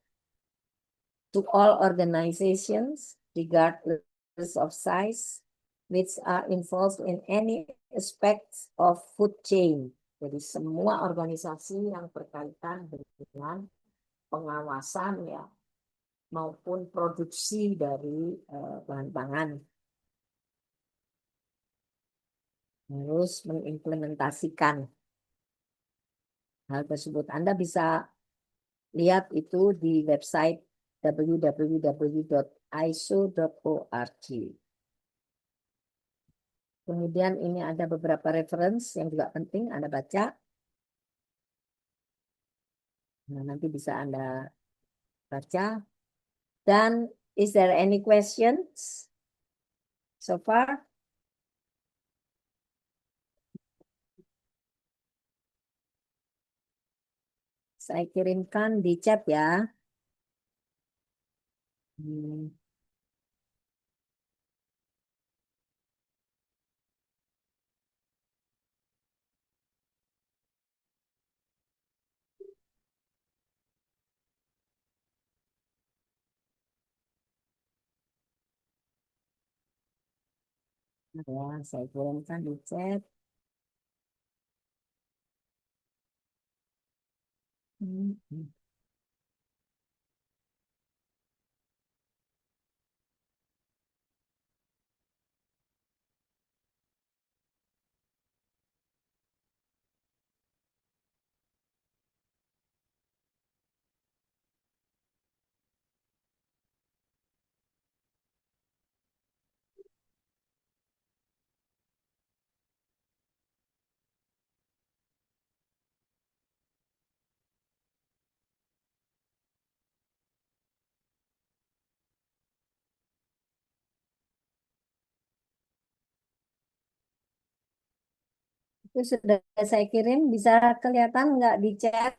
to all organizations regardless of size which are involved in any aspects of food chain. Jadi semua organisasi yang berkaitan dengan pengawasan ya maupun produksi dari bahan pangan harus mengimplementasikan hal tersebut. Anda bisa lihat itu di website www.iso.org. Kemudian ini ada beberapa reference yang juga penting Anda baca. Nah, nanti bisa Anda baca. Dan is there any questions so far? Saya kirimkan di chat ya. Hmm. Ya, saya kirimkan di chat. Hmm. Itu sudah saya kirim, bisa kelihatan nggak di chat?